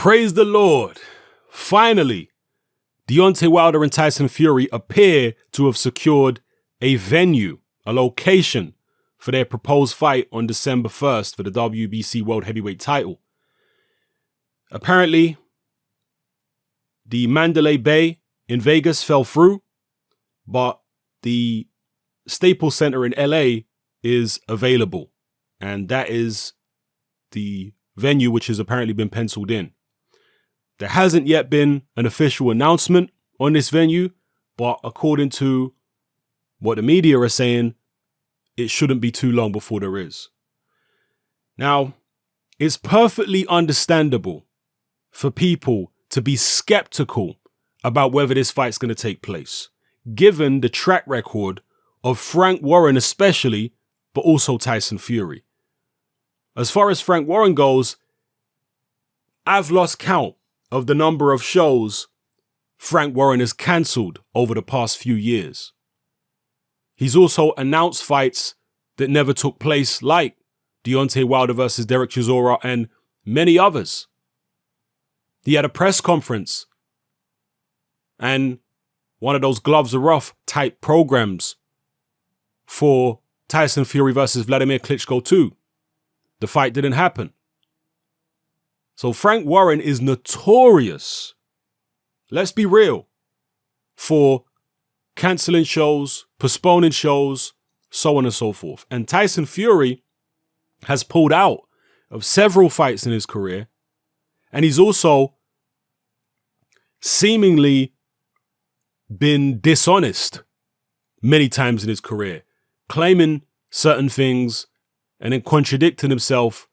Praise the Lord. Finally, Deontay Wilder and Tyson Fury appear to have secured a venue, a location for their proposed fight on December 1st for the WBC World Heavyweight title. Apparently, the Mandalay Bay in Vegas fell through, but the Staples Center in LA is available. And that is the venue which has apparently been penciled in. There hasn't yet been an official announcement on this venue, but according to what the media are saying, it shouldn't be too long before there is. Now, it's perfectly understandable for people to be skeptical about whether this fight's going to take place, given the track record of Frank Warren especially, but also Tyson Fury. As far as Frank Warren goes, I've lost count of the number of shows Frank Warren has cancelled over the past few years. He's also announced fights that never took place, like Deontay Wilder versus Derek Chisora and many others. He had a press conference and one of those gloves are rough type programs for Tyson Fury versus Vladimir Klitschko 2. The fight didn't happen. So Frank Warren is notorious, let's be real, for cancelling shows, postponing shows, so on and so forth. And Tyson Fury has pulled out of several fights in his career. And he's also seemingly been dishonest many times in his career, claiming certain things and then contradicting himself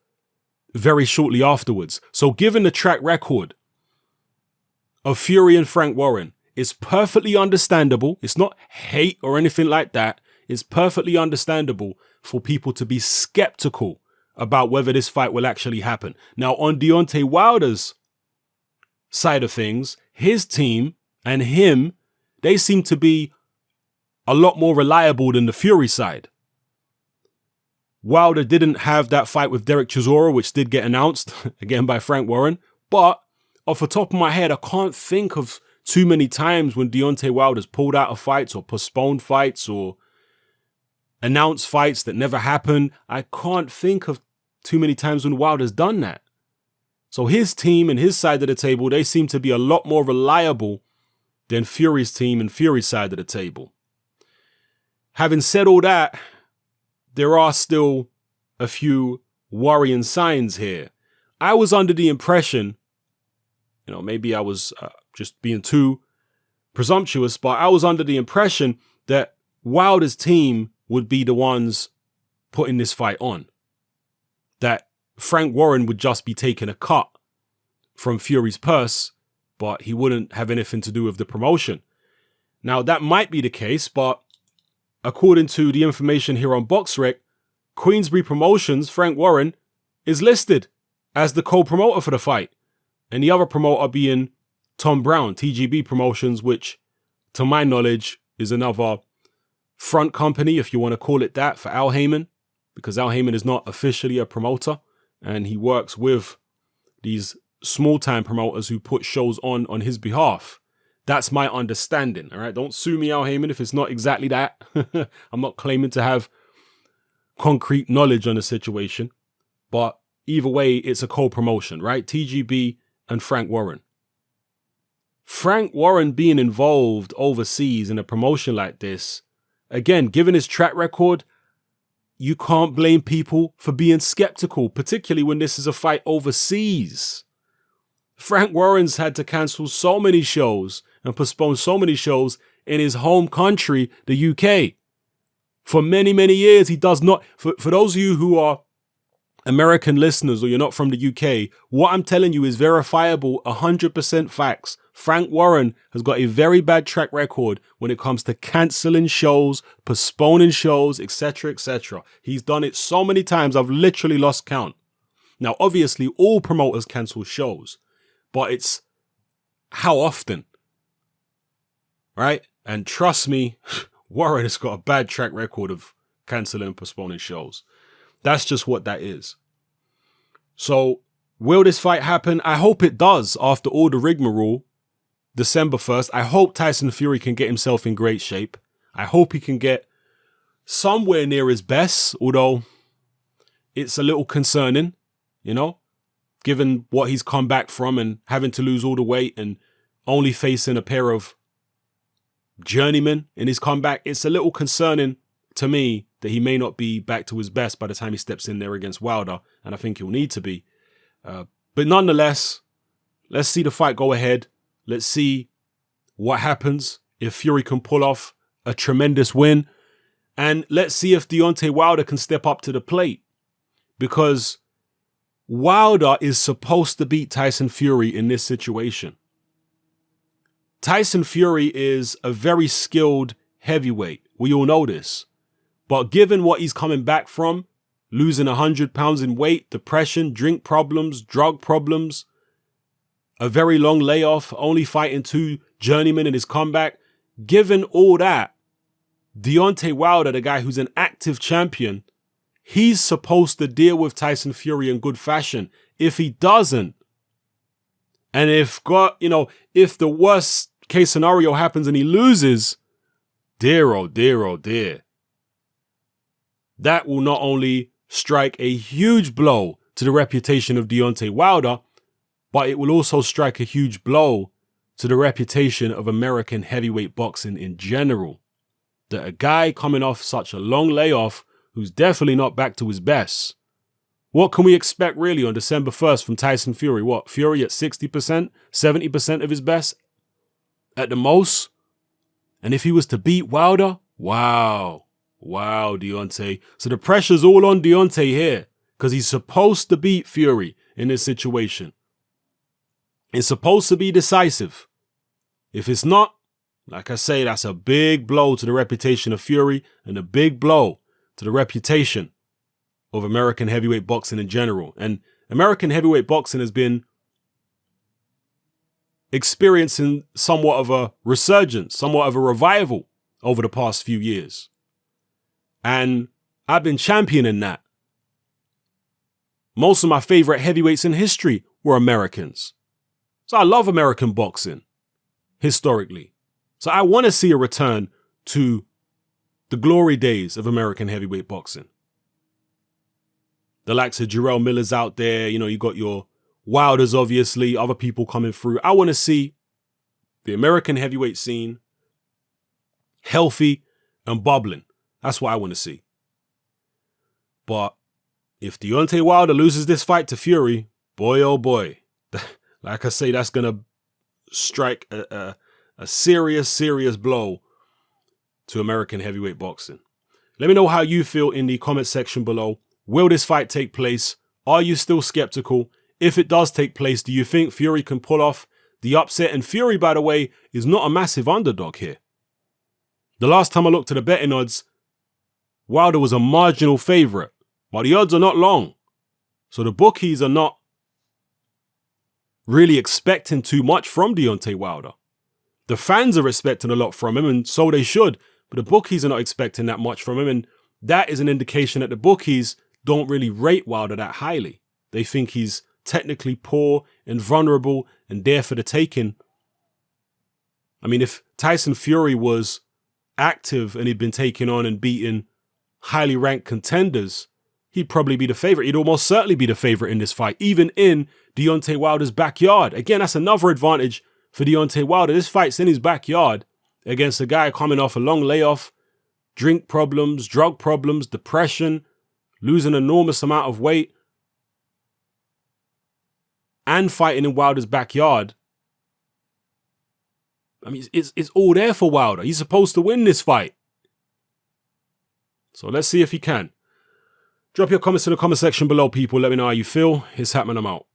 very shortly afterwards. So given the track record of Fury and Frank Warren, it's perfectly understandable. It's not hate or anything like that. It's perfectly understandable for people to be skeptical about whether this fight will actually happen. Now, on Deontay Wilder's side of things, his team and him, they seem to be a lot more reliable than the Fury side. Wilder didn't have that fight with Derek Chisora, which did get announced, again by Frank Warren. But off the top of my head, I can't think of too many times when Deontay Wilder's pulled out of fights or postponed fights or announced fights that never happened. I can't think of too many times when Wilder's done that. So his team and his side of the table, they seem to be a lot more reliable than Fury's team and Fury's side of the table. Having said all that, there are still a few worrying signs here. I was under the impression, maybe I was just being too presumptuous, but I was under the impression that Wilder's team would be the ones putting this fight on. That Frank Warren would just be taking a cut from Fury's purse, but he wouldn't have anything to do with the promotion. Now, that might be the case, but according to the information here on BoxRec, Queensberry Promotions, Frank Warren, is listed as the co-promoter for the fight. And the other promoter being Tom Brown, TGB Promotions, which, to my knowledge, is another front company, if you want to call it that, for Al Heyman, because Al Heyman is not officially a promoter, and he works with these small-time promoters who put shows on his behalf. That's my understanding, all right? Don't sue me, Al Heyman, if it's not exactly that. I'm not claiming to have concrete knowledge on the situation. But either way, it's a co-promotion, right? TGB and Frank Warren. Frank Warren being involved overseas in a promotion like this, again, given his track record, you can't blame people for being skeptical, particularly when this is a fight overseas. Frank Warren's had to cancel so many shows and postpone so many shows in his home country, the UK. For many, many years, he does not. For those of you who are American listeners or you're not from the UK, what I'm telling you is verifiable, 100% facts. Frank Warren has got a very bad track record when it comes to cancelling shows, postponing shows, etc., etc. He's done it so many times, I've literally lost count. Now, obviously, all promoters cancel shows, but it's how often, right? And trust me, Warren has got a bad track record of cancelling and postponing shows. That's just what that is. So Will this fight happen? I hope it does after all the rigmarole. December 1st. I hope Tyson Fury can get himself in great shape. I hope he can get somewhere near his best, although it's a little concerning, you know, given what he's come back from and having to lose all the weight and only facing a pair of journeymen in his comeback. It's a little concerning to me that he may not be back to his best by the time he steps in there against Wilder, and I think he'll need to be. But nonetheless, let's see the fight go ahead. Let's see what happens if Fury can pull off a tremendous win. And let's see if Deontay Wilder can step up to the plate. Because Wilder is supposed to beat Tyson Fury in this situation. Tyson Fury is a very skilled heavyweight. We all know this. But given what he's coming back from, losing 100 pounds in weight, depression, drink problems, drug problems, a very long layoff, only fighting 2 journeymen in his comeback. Given all that, Deontay Wilder, the guy who's an active champion, he's supposed to deal with Tyson Fury in good fashion. If he doesn't, and if the worst case scenario happens and he loses, dear, oh dear, oh dear. That will not only strike a huge blow to the reputation of Deontay Wilder, but it will also strike a huge blow to the reputation of American heavyweight boxing in general. That a guy coming off such a long layoff, who's definitely not back to his best. What can we expect really on December 1st from Tyson Fury? What, Fury at 60%, 70% of his best at the most? And if he was to beat Wilder, wow, Deontay. So the pressure's all on Deontay here because he's supposed to beat Fury in this situation. It's supposed to be decisive. If it's not, like I say, that's a big blow to the reputation of Fury and a big blow to the reputation of American heavyweight boxing in general. And American heavyweight boxing has been experiencing somewhat of a resurgence, somewhat of a revival over the past few years. And I've been championing that. Most of my favorite heavyweights in history were Americans. So I love American boxing, historically. So I want to see a return to the glory days of American heavyweight boxing. The likes of Jarrell Miller's out there, you got your Wilders, obviously, other people coming through. I want to see the American heavyweight scene healthy and bubbling. That's what I want to see. But if Deontay Wilder loses this fight to Fury, boy, oh boy. Like I say, that's going to strike a serious blow to American heavyweight boxing. Let me know how you feel in the comment section below. Will this fight take place? Are you still skeptical? If it does take place, do you think Fury can pull off the upset? And Fury, by the way, is not a massive underdog here. The last time I looked at the betting odds, Wilder was a marginal favorite, but the odds are not long. So the bookies are not really expecting too much from Deontay Wilder. The fans are expecting a lot from him, and so they should, but the bookies are not expecting that much from him, and that is an indication that the bookies don't really rate Wilder that highly. They think he's technically poor and vulnerable and there for the taking. I mean, if Tyson Fury was active and he'd been taking on and beating highly ranked contenders, he'd probably be the favorite. He'd almost certainly be the favorite in this fight, even in Deontay Wilder's backyard. Again, that's another advantage for Deontay Wilder. This fight's in his backyard against a guy coming off a long layoff, drink problems, drug problems, depression, losing an enormous amount of weight, and fighting in Wilder's backyard. I mean, it's all there for Wilder. He's supposed to win this fight. So let's see if he can. Drop your comments in the comment section below, people. Let me know how you feel. It's happening. I'm out.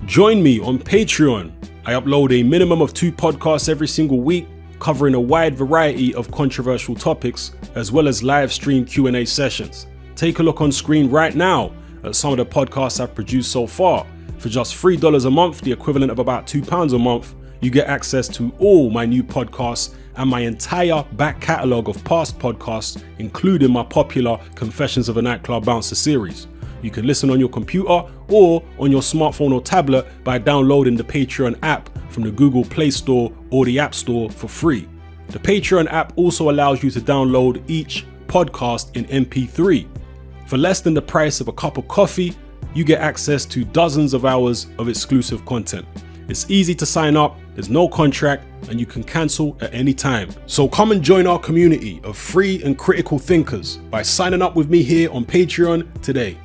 Join me on Patreon. I upload a minimum of 2 podcasts every single week, covering a wide variety of controversial topics, as well as live stream Q&A sessions. Take a look on screen right now at some of the podcasts I've produced so far. For just $3 a month, the equivalent of about £2 a month, you get access to all my new podcasts and my entire back catalogue of past podcasts, including my popular Confessions of a Nightclub Bouncer series. You can listen on your computer or on your smartphone or tablet by downloading the Patreon app from the Google Play Store or the App Store for free. The Patreon app also allows you to download each podcast in MP3. For less than the price of a cup of coffee, you get access to dozens of hours of exclusive content. It's easy to sign up, there's no contract, and you can cancel at any time. So come and join our community of free and critical thinkers by signing up with me here on Patreon today.